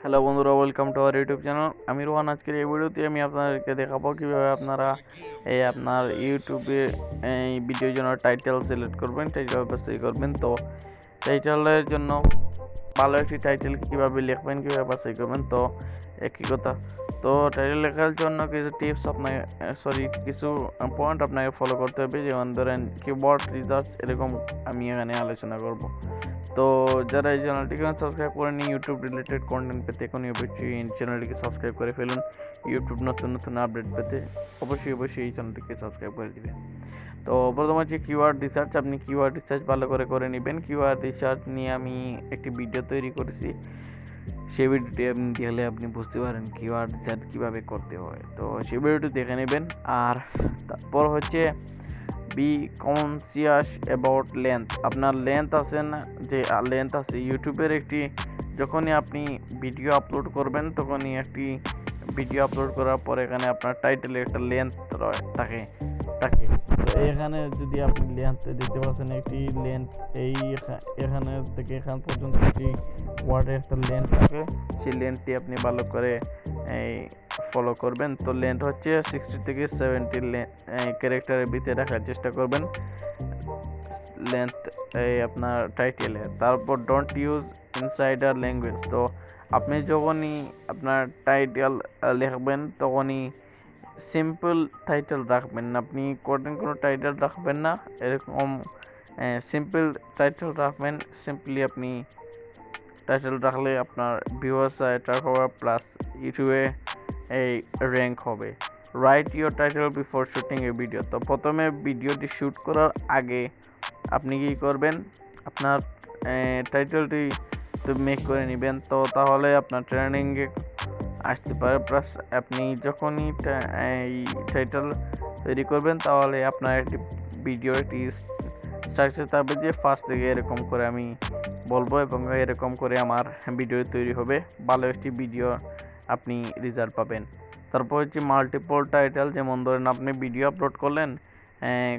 Hello বন্ধুরা, welcome to our YouTube channel. আমি রোহান। আজকের এই ভিডিওতে আমি আপনাদেরকে দেখাবো কীভাবে আপনারা আপনার ইউটিউবে এই ভিডিওর জন্য টাইটেল সিলেক্ট করবেন, টাইটেল বাছাই করবেন। তো টাইটেলের জন্য ভালো একটি টাইটেল কীভাবে লিখবেন, কীভাবে বাছাই করবেন, তো একই কথা। তো টাইটেল লেখার জন্য কিছু টিপস আপনাকে কিছু পয়েন্ট আপনাকে ফলো করতে হবে। যেমন ধরেন কিওয়ার্ড রিসার্চ, এরকম আমি এখানে আলোচনা করব। তো যারা এই চ্যানেলটিকে সাবস্ক্রাইব করেনি ইউটিউব রিলেটেড কন্টেন্ট পেতে, এখনই অবশ্যই এই চ্যানেলটিকে সাবস্ক্রাইব করে ফেলুন। ইউটিউব নতুন নতুন আপডেট পেতে অবশ্যই এই চ্যানেলটিকে সাবস্ক্রাইব করে দিবেন। তো প্রথম হচ্ছে কিওয়ার্ড রিসার্চ। আপনি কিওয়ার্ড রিসার্চ ভালো করে নেবেন। কিওয়ার্ড রিসার্চ নিয়ে আমি একটি ভিডিও তৈরি করেছি, সেই ভিডিওটি আপনি দেখলে আপনি বুঝতে পারেন কিওয়ার্ড রিসার্চ কীভাবে করতে হয়। তো সেই ভিডিওটি দেখে নেবেন। আর তারপর হচ্ছে বি কনসিয়াস অ্যাবাউট লেন্থ। আপনার লেন্থ আছে না, যে লেন্থ আছে ইউটিউবের একটি, যখনই আপনি ভিডিও আপলোড করবেন তখনই একটি ভিডিও আপলোড করার পর এখানে আপনার টাইটেলে একটা লেন্থ থাকে থাকে তো এখানে যদি আপনি লেন্থ দিতে পারছেন, একটি লেন্থ এখানে থেকে এখান পর্যন্ত একটি ওয়ার্ডের একটা লেন্থ থাকে, সেই লেন্থটি আপনি ভালো করে ফলো করবেন। তো লেন্থ হচ্ছে 60 থেকে 70 ক্যারেক্টারের ভিতরে রাখার চেষ্টা করবেন লেন্থ আপনার টাইটেলে। তারপর ডোন্ট ইউজ ইনসাইডার ল্যাঙ্গুয়েজ। তো আপনি যখনই আপনার টাইটেল লিখবেন তখনই সিম্পল টাইটেল রাখবেন না, আপনি কোনো টাইটেল রাখবেন না, এরকম সিম্পল টাইটেল রাখবেন। সিম্পলি আপনি টাইটেল রাখলে আপনার ভিউয়ার্স অ্যাট্রাক্ট হবে, প্লাস ইউটিউবে র্যাঙ্ক হবে। Right your title before shooting A video. তো প্রথমে ভিডিওটি শ্যুট করার আগে আপনি কী করবেন, আপনার টাইটেলটি তো মেক করে নেবেন। তো তাহলে আপনার ট্রেনিংয়ে আসতে পারে। প্লাস আপনি যখনই এই টাইটেল তৈরি করবেন তাহলে আপনার একটি ভিডিও একটি স্ট্রাকচার থাকবে, যে ফার্স্ট থেকে এরকম করে আমি বলবো এবং এরকম করে আমার ভিডিও তৈরি হবে, ভালো একটি ভিডিও আপনি রেজাল্ট পাবেন। তারপর হচ্ছে মাল্টিপল টাইটেল। যেমন ধরেন আপনি ভিডিও আপলোড করলেন,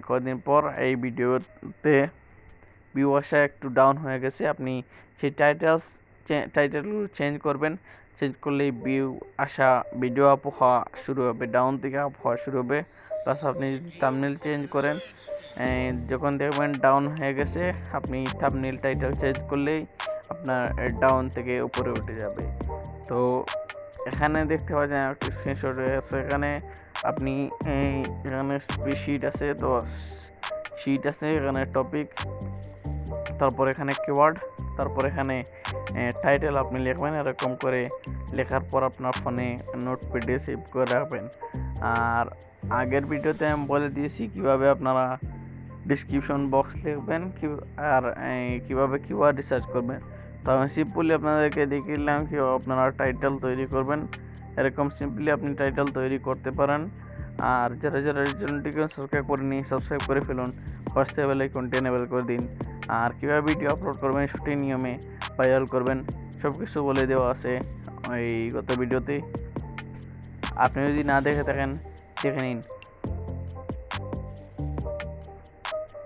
কদিন পর এই ভিডিওতে ভিউ আসা একটু ডাউন হয়ে গেছে, আপনি সেই টাইটেলগুলো চেঞ্জ করবেন। চেঞ্জ করলেই ভিউ আসা, ভিডিও আপ হওয়া শুরু হবে, ডাউন থেকে আপ হওয়া শুরু হবে। প্লাস আপনি যদি থাম্বনেল চেঞ্জ করেন, যখন দেখবেন ডাউন হয়ে গেছে, আপনি থাম্বনেল টাইটেল চেঞ্জ করলেই আপনার ডাউন থেকে উপরে উঠে যাবে। তো এখানে দেখতে পাচ্ছেন একটা স্ক্রিনশট আছে, এখানে আপনি এখানে শিট আছে, তো শিট আছে, এখানে টপিক, তারপর এখানে কিওয়ার্ড, তারপর এখানে টাইটেল আপনি লিখবেন। এরকম করে লেখার পর আপনার ফোনে নোটপ্যাডে সেভ করে রাখবেন। আর আগের ভিডিওতে আমি বলে দিয়েছি কিভাবে আপনারা ডিসক্রিপশন বক্স লিখবেন, আর কীভাবে কিওয়ার্ড রিসার্চ করবেন। তো আমি সিম্পলি আপনাদেরকে দেখিয়ে দিলাম কীভাবে আপনারা টাইটেল তৈরি করবেন। এরকম সিম্পলি আপনি টাইটেল তৈরি করতে পারেন। আর যারা এই চ্যানেলটিকে সাবস্ক্রাইব করেনি, সাবস্ক্রাইব করে ফেলুন, পাশে বেল আইকনটি এনেবল করে দিন। আর কীভাবে ভিডিও আপলোড করবেন, সঠিক নিয়মে ভাইরাল করবেন, সব কিছু বলে দেওয়া আছে ওই গত ভিডিওতে। আপনি যদি না দেখে থাকেন দেখে নিন।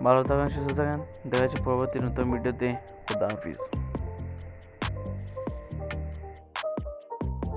ভালো থাকেন, সুস্থ থাকেন, দেখা হচ্ছে পরবর্তী নতুন ভিডিওতে। খুদা হাফিজ।